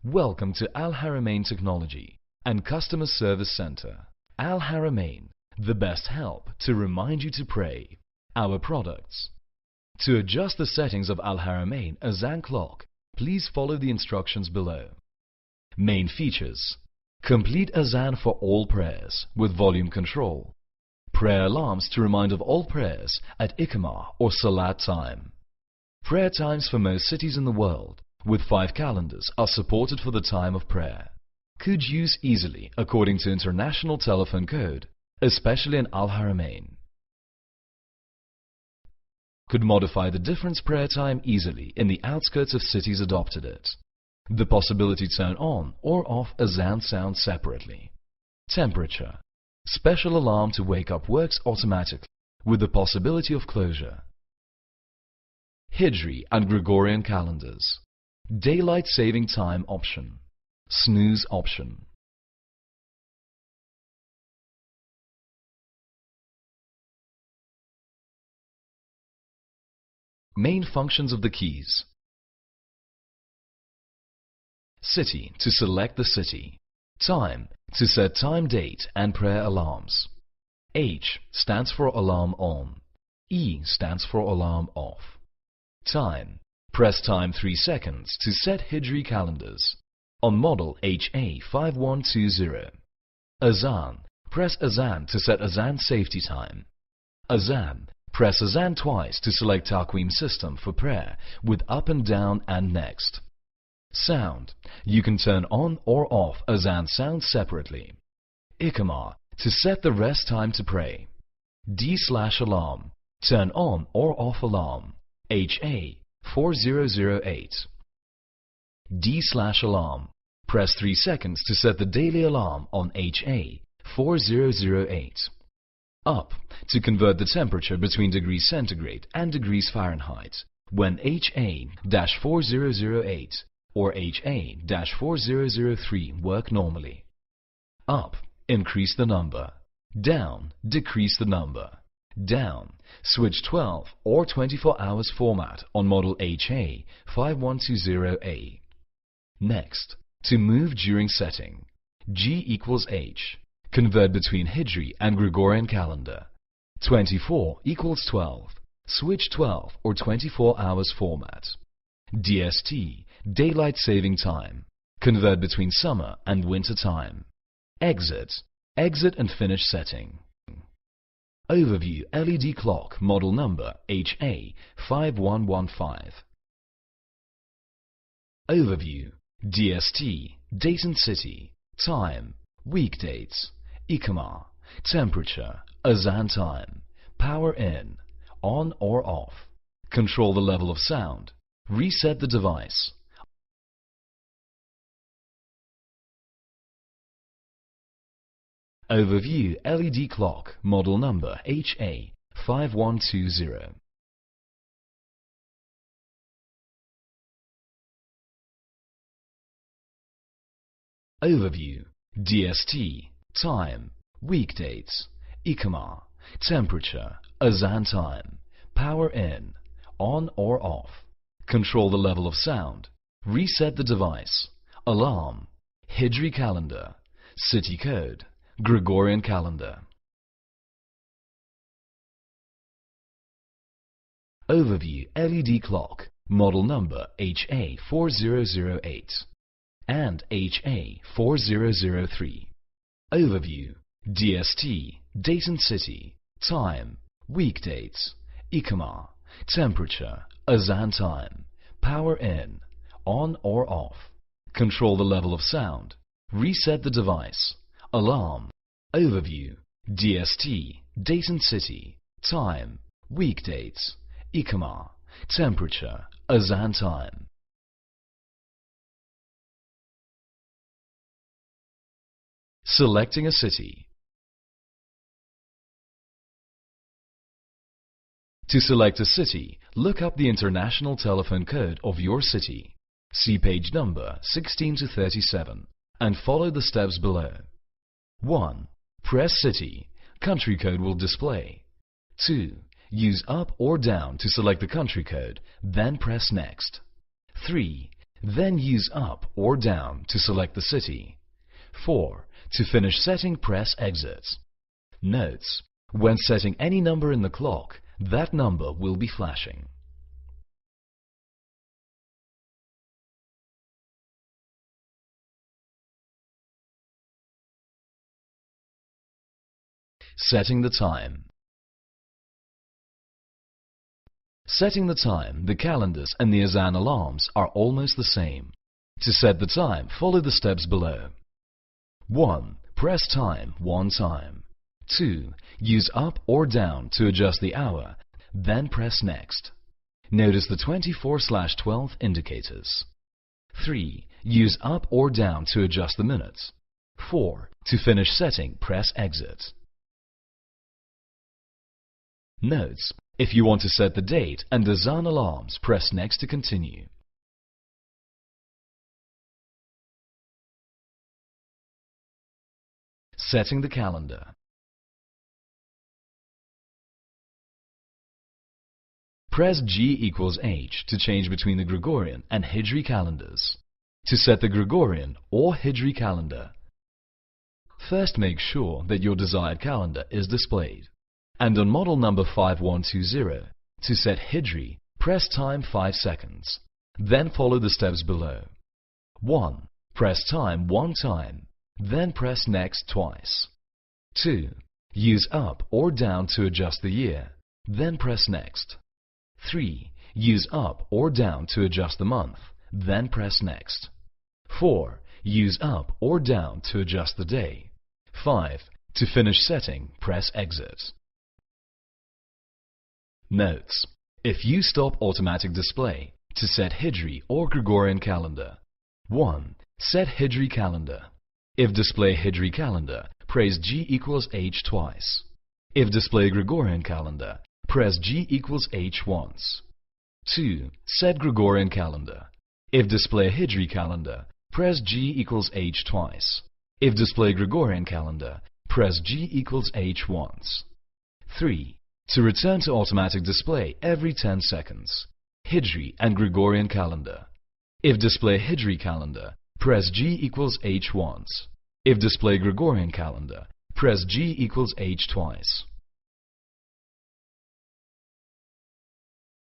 Welcome to Alharameen Technology and Customer Service Center. Alharameen, the best help to remind you to pray. Our products. To adjust the settings of Alharameen Azan clock, please follow the instructions below. Main features: complete Azan for all prayers with volume control. Prayer alarms to remind of all prayers at Iqama or salat time. Prayer times for most cities in the world with 5 calendars are supported for the time of prayer. Could use easily according to international telephone code, especially in Alharameen. Could modify the difference prayer time easily in the outskirts of cities adopted it. The possibility to turn on or off Azan sound separately. Temperature. Special alarm to wake up works automatically with the possibility of closure. Hijri and Gregorian calendars. Daylight saving time option. Snooze option. Main functions of the keys. City to select the city. Time to set time, date and prayer alarms. H stands for alarm on. E stands for alarm off. Time. Press time 3 seconds to set Hijri calendars. On model HA5120. Azan. Press Azan to set Azan safety time. Azan. Press Azan twice to select Taqweem system for prayer with up and down and next. Sound. You can turn on or off Azan sound separately. Iqama. To set the rest time to pray. D/alarm. Turn on or off alarm. HA4008. D/alarm. Press 3 seconds to set the daily alarm on HA4008. Up to convert the temperature between degrees centigrade and degrees Fahrenheit when HA-4008 or HA-4003 work normally. Up, increase the number. Down, decrease the number. Down, switch 12 or 24 hours format on model HA5120A. Next, to move during setting. G = H. Convert between Hijri and Gregorian calendar. 24 = 12. Switch 12 or 24 hours format. DST, daylight saving time. Convert between summer and winter time. Exit, exit and finish setting. Overview LED clock model number HA5115. Overview DST, date and city, time, weekdates, Iqama, temperature, Azan time, power in, on or off, control the level of sound, reset the device. Overview LED clock model number HA5120. Overview DST, time, weekdates, Iqama, temperature, Azan time, power in, on or off, control the level of sound, reset the device, alarm, Hijri calendar, city code, Gregorian calendar. Overview LED clock model number HA4008 and HA4003. Overview DST, date and city, time, weekdates, Iqama, temperature, Azan time, power in, on or off, control the level of sound, reset the device, alarm. Overview DST, date and city, time, weekdates, Iqama, temperature, Azan time. Selecting a city. To select a city, look up the international telephone code of your city. See page number 16 to 37 and follow the steps below. 1. Press city. Country code will display. 2. Use up or down to select the country code, then press next. 3. Then use up or down to select the city. 4. To finish setting, press Exit. Notes: when setting any number in the clock, that number will be flashing. Setting the time. Setting the time, the calendars and the Azan alarms are almost the same. To set the time, follow the steps below. 1. Press time one time. 2. Use up or down to adjust the hour, then press Next. Notice the 24/12 indicators. 3. Use up or down to adjust the minutes. 4. To finish setting, press Exit. Notes: if you want to set the date and Azan alarms, press Next to continue. Setting the calendar. Press G=H to change between the Gregorian and Hijri calendars. To set the Gregorian or Hijri calendar, first make sure that your desired calendar is displayed. And on model number 5120, to set Hijri, press time 5 seconds. Then follow the steps below. 1. Press time one time, then press Next twice. 2. Use up or down to adjust the year, then press Next. 3. Use up or down to adjust the month, then press Next. 4. Use up or down to adjust the day. 5. To finish setting, press Exit. Notes: if you stop automatic display, to set Hijri or Gregorian calendar. 1. Set Hijri calendar. If display Hijri calendar, press G=H twice. If display Gregorian calendar, press G=H once. 2. Set Gregorian calendar. If display Hijri calendar, press G=H twice. If display Gregorian calendar, press G=H once. 3. To return to automatic display every 10 seconds, Hijri and Gregorian calendar. If display Hijri calendar, press G=H once. If display Gregorian calendar, press G=H twice.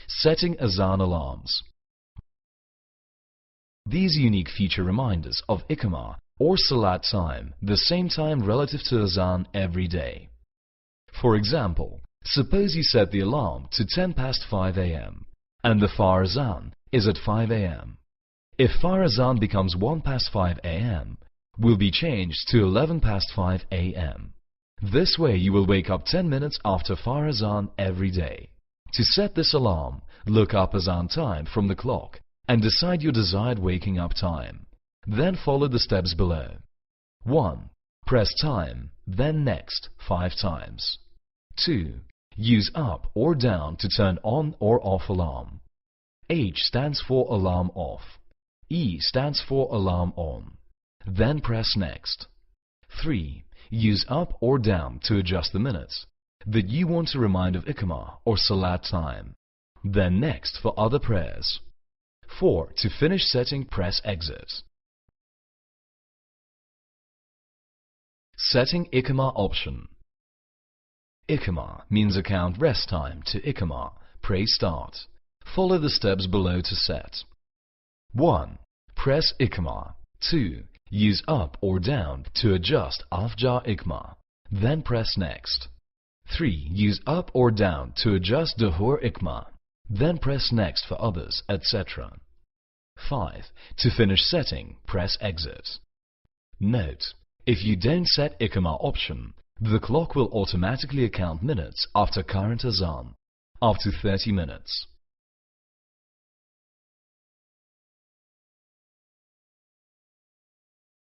Setting Azan alarms. These unique feature reminders of Iqama or salat time, the same time relative to Azan every day. For example, suppose you set the alarm to 5 a.m. and the Far Azan is at 5 a.m. If Far Azan becomes 5 a.m., will be changed to 5 a.m. This way you will wake up 10 minutes after Far Azan every day. To set this alarm, look up Azan time from the clock and decide your desired waking up time. Then follow the steps below. 1. Press time, then Next 5 times. 2. Use up or down to turn on or off alarm. H stands for alarm off. E stands for alarm on. Then press Next. 3. Use up or down to adjust the minutes that you want to remind of Iqama or salat time. Then Next for other prayers. 4. To finish setting, press Exit. Setting Iqama option. Iqama means account rest time to Iqama, pray start. Follow the steps below to set. 1. Press Iqama. 2. Use up or down to adjust Afjar Iqama. Then press Next. 3. Use up or down to adjust Duhur Iqama. Then press Next for others, etc. 5. To finish setting, press Exit. Note: if you don't set Iqama option, the clock will automatically account minutes after current Azan, up to 30 minutes.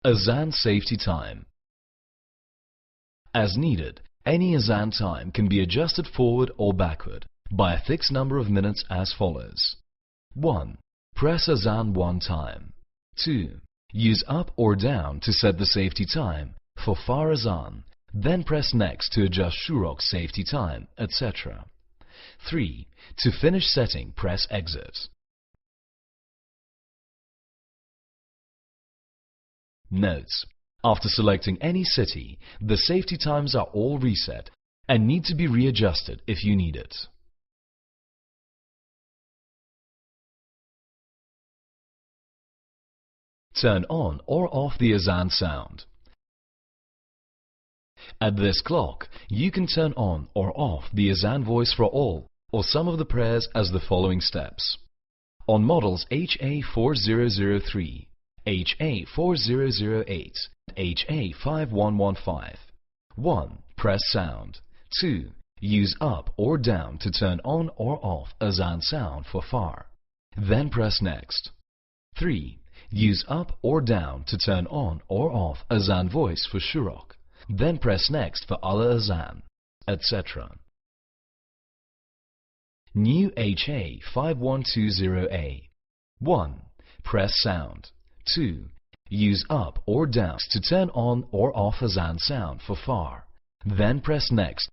Azan safety time. As needed, any Azan time can be adjusted forward or backward by a fixed number of minutes as follows. 1. Press Azan one time. 2. Use up or down to set the safety time for Far Azan, then press Next to adjust Shurok safety time, etc. 3. To finish setting, press Exit. Notes: after selecting any city, the safety times are all reset and need to be readjusted if you need it. Turn on or off the Azan sound. At this clock, you can turn on or off the Azan voice for all or some of the prayers as the following steps. On models HA4003, HA4008, HA5115. 1. Press sound. 2. Use up or down to turn on or off Azan sound for far. Then press next. 3. Use up or down to turn on or off Azan voice for shuruk. Then press next for Allah Azan, etc. New HA5120A. 1. Press sound. 2. Use up or down to turn on or off Azan sound for far. Then press next.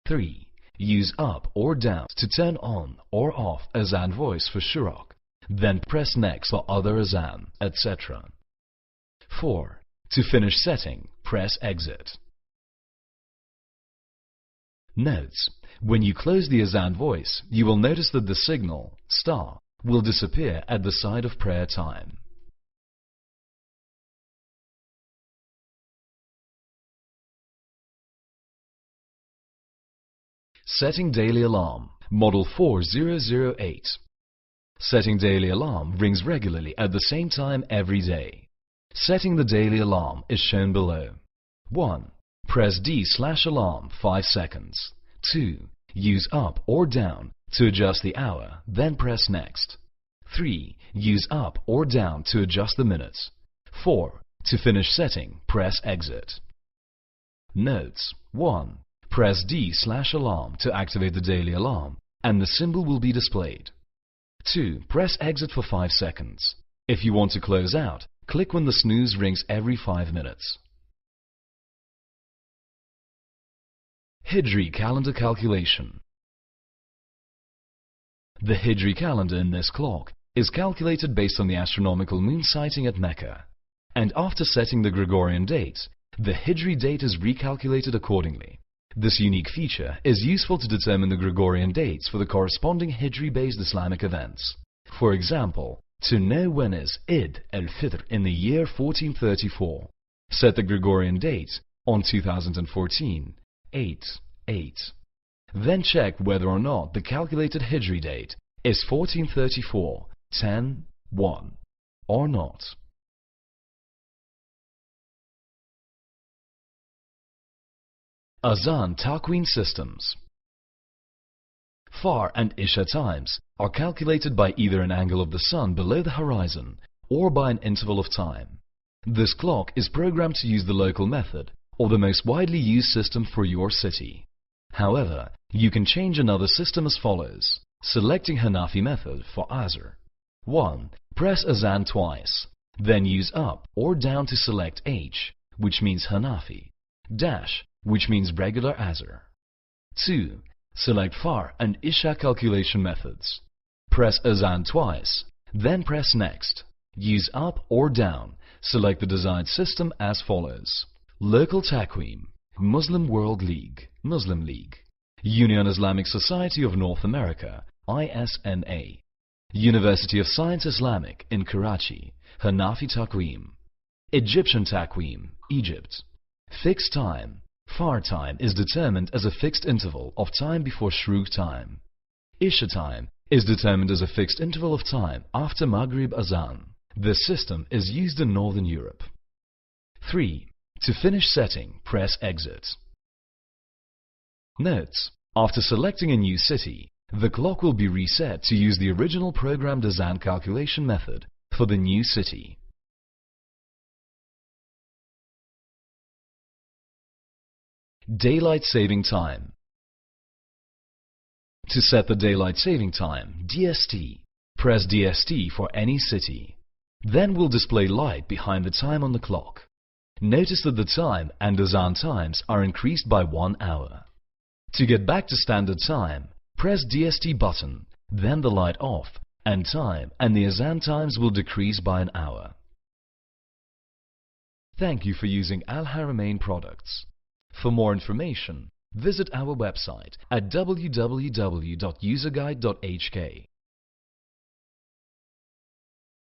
3. Use up or down to turn on or off Azan voice for shuruk. Then press next for other Azan, etc. 4. To finish setting, press exit. Notes: when you close the Azan voice, you will notice that the signal star will disappear at the side of prayer time. Setting daily alarm, model 4008. Setting daily alarm rings regularly at the same time every day. Setting the daily alarm is shown below. 1. Press D/alarm 5 seconds. 2. Use up or down to adjust the hour, then press next. 3. Use up or down to adjust the minutes. 4. To finish setting, press exit. Notes: 1. Press D/alarm to activate the daily alarm and the symbol will be displayed. 2. Press exit for 5 seconds. If you want to close out, click when the snooze rings every 5 minutes. Hijri calendar calculation. The Hijri calendar in this clock is calculated based on the astronomical moon sighting at Mecca, and after setting the Gregorian date, the Hijri date is recalculated accordingly. This unique feature is useful to determine the Gregorian dates for the corresponding Hijri-based Islamic events. For example, to know when is Eid al-Fitr in the year 1434, set the Gregorian date on 2014, 8/8. Then check whether or not the calculated Hijri date is 1434, 10/1 or not. Azan Taqween systems. Far and Isha times are calculated by either an angle of the sun below the horizon or by an interval of time. This clock is programmed to use the local method or the most widely used system for your city. However, you can change another system as follows, selecting Hanafi method for Asr. 1. Press Azan twice, then use up or down to select H, which means Hanafi, dash, which means regular Asr. 2. Select Far and Isha calculation methods. Press Azan twice, then press Next. Use up or down. Select the desired system as follows. Local Taqweem, Muslim World League, Muslim League, Union Islamic Society of North America, ISNA, University of Science Islamic in Karachi, Hanafi Taqweem, Egyptian Taqweem, Egypt. Fixed time. Far time is determined as a fixed interval of time before Shrouk time. Isha time is determined as a fixed interval of time after Maghrib Azan. This system is used in Northern Europe. 3. To finish setting, press exit. Notes: after selecting a new city, the clock will be reset to use the original programmed Azan calculation method for the new city. Daylight saving time. To set the daylight saving time, DST, press DST for any city. Then we'll display light behind the time on the clock. Notice that the time and Azan times are increased by 1 hour. To get back to standard time, press DST button, then the light off, and time and the Azan times will decrease by 1 hour. Thank you for using Alharameen products. For more information, visit our website at www.userguide.hk.